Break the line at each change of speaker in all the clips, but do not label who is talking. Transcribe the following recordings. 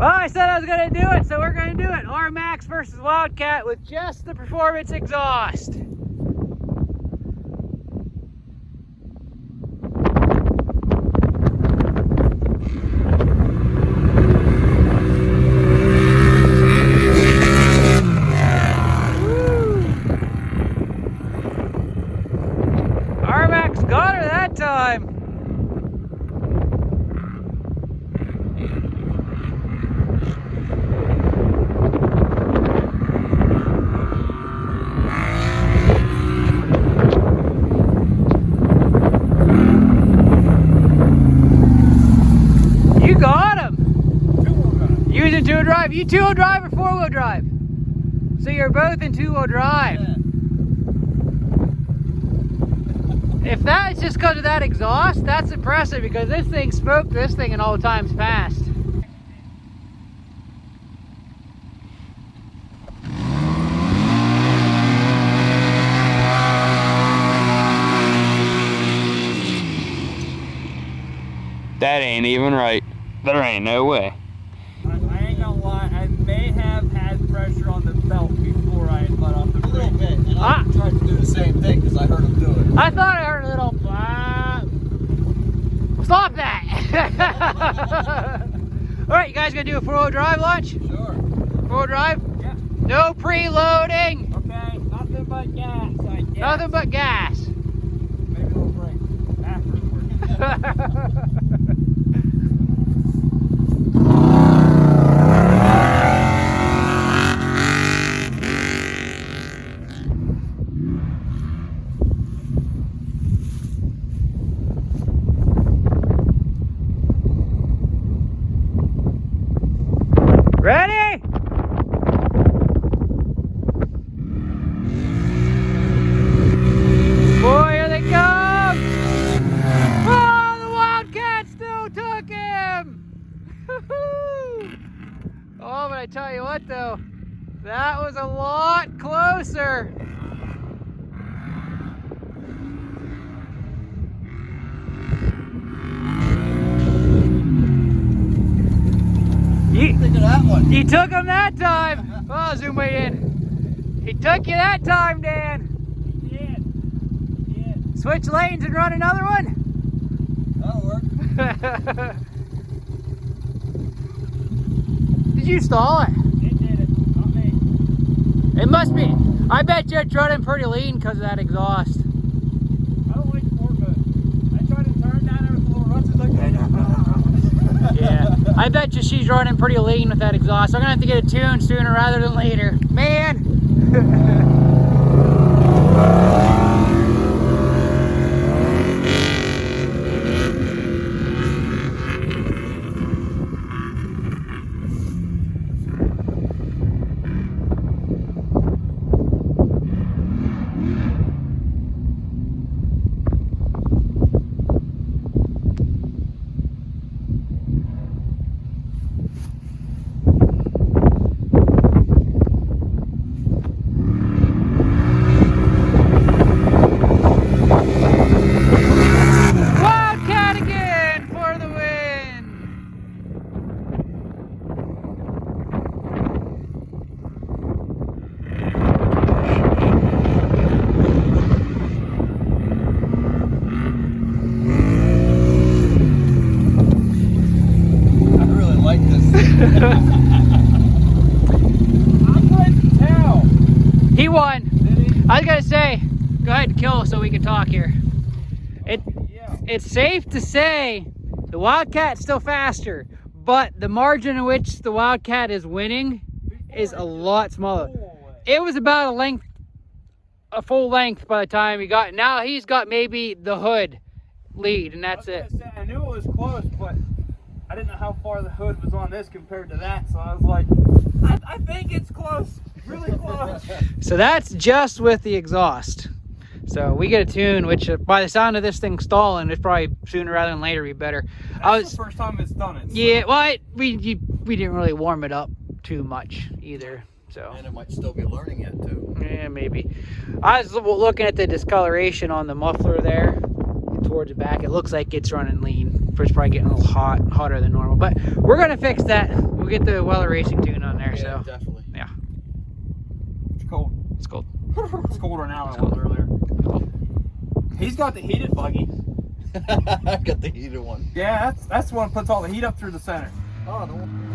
Well, I said I was going to do it, so we're going to do it. Rmax versus Wildcat with just the performance exhaust. Rmax got her that time. You got him.
Two-wheel drive.
Using two-wheel drive. You two-wheel drive or four-wheel drive? So you're both in two-wheel drive.
Yeah.
If that's just because of that exhaust, that's impressive because this thing smoked this thing in all times past.
That ain't even right. There ain't no way.
I ain't gonna lie, I may have had pressure on the belt before I had let off the brake. A little bit, and I tried to do the same thing because I heard him do it.
I thought I heard a little stop that. All right, you guys gonna do a four-wheel drive launch?
Sure.
Four-wheel drive?
Yeah.
No preloading.
Okay, nothing but gas, I guess.
Nothing but gas.
Maybe a little brake afterwards.
Ready? Boy, here they come! Oh, the Wildcat still took him! Oh, but I tell you what though, that was a lot closer.
Think of that one.
You took him that time. Oh, zoom way in. He took you that time, Dan.
He did.
Switch lanes and run another one.
That'll work.
Did you stall it?
It did it, not me.
It must be. I bet you it's running pretty lean because of that exhaust.
I don't like sport mode. I tried to turn down there with the little ruts. It's like,
Yeah, I bet you she's running pretty lean with that exhaust. I'm gonna have to get it tuned sooner rather than later. Man!
I couldn't tell.
He won.
Did he?
I was gonna say, go ahead and kill so we can talk here. It's safe to say the Wildcat's still faster, but the margin in which the Wildcat is winning is a lot smaller. It was about a full length by the time he got. Now he's got maybe the hood lead, and that's it.
I knew it was close, but I didn't know how far the hood was on this compared to that, so I was like, I think it's close, really close.
So that's just with the exhaust. So we get a tune, which by the sound of this thing stalling, it's probably sooner rather than later be better.
That's the first time it's done it. So.
Yeah, well, we didn't really warm it up too much either. So.
And it might still be learning it too.
Yeah, maybe. I was looking at the discoloration on the muffler there towards the back. It looks like it's running lean. It's probably getting a little hotter than normal. But we're gonna fix that We'll get the Weller Racing tune on there.
Yeah,
So
definitely.
yeah,
It's cold.
it's cold.
It's colder now than it was earlier. He's got the heated buggy.
I got the heated one.
Yeah, that's the one that puts all the heat up through the center.
Oh, the one.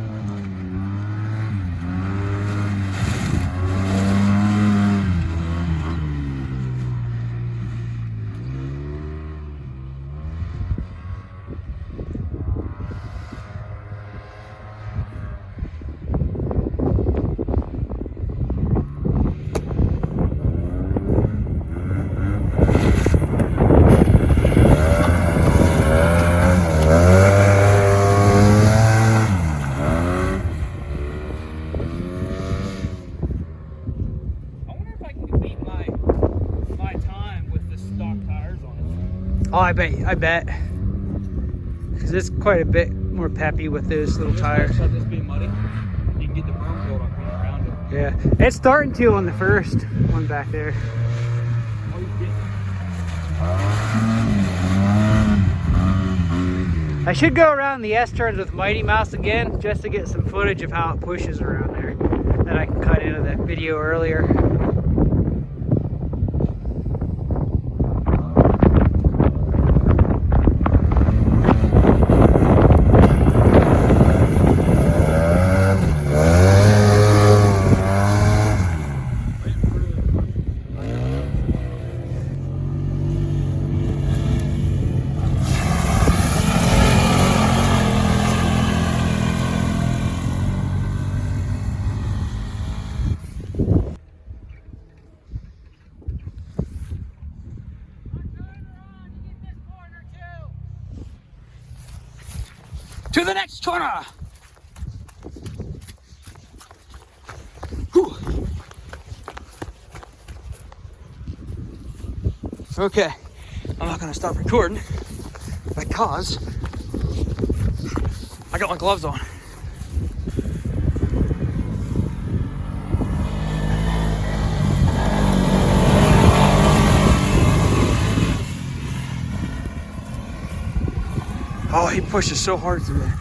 I wonder if I can beat my time with the stock tires on it.
Oh, I bet. Because it's quite a bit more peppy with those little tires.
This being muddy, you can get the berm built up around it.
Yeah, it's starting to on the first one back there.
Oh, you get
I should go around the S-turns with Mighty Mouse again, just to get some footage of how it pushes around there. That I can cut into that video earlier.
to the next corner. Whew. Okay, I'm not gonna stop recording because I got my gloves on. Oh, he pushes so hard through there.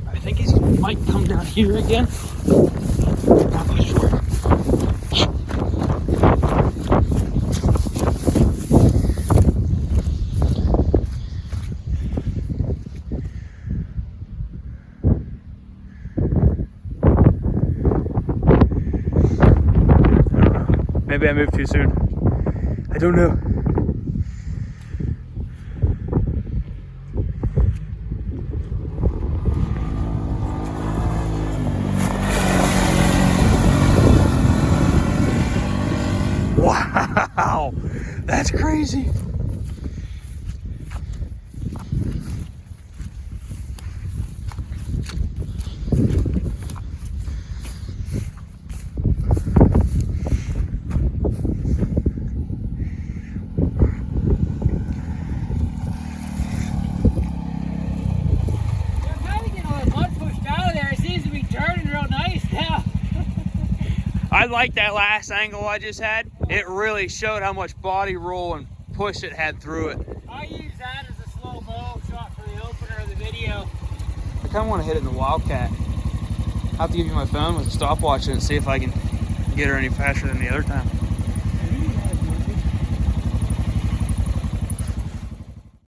I think he might come down here again. Not really sure.
Maybe I moved too soon. I don't know. Wow, that's crazy.
I like that last angle I just had. It really showed how much body roll and push it had through it.
I use that as a slow-mo shot for the opener of the video.
I kind of want to hit it in the Wildcat. I'll have to give you my phone with a stopwatch and see if I can get her any faster than the other time.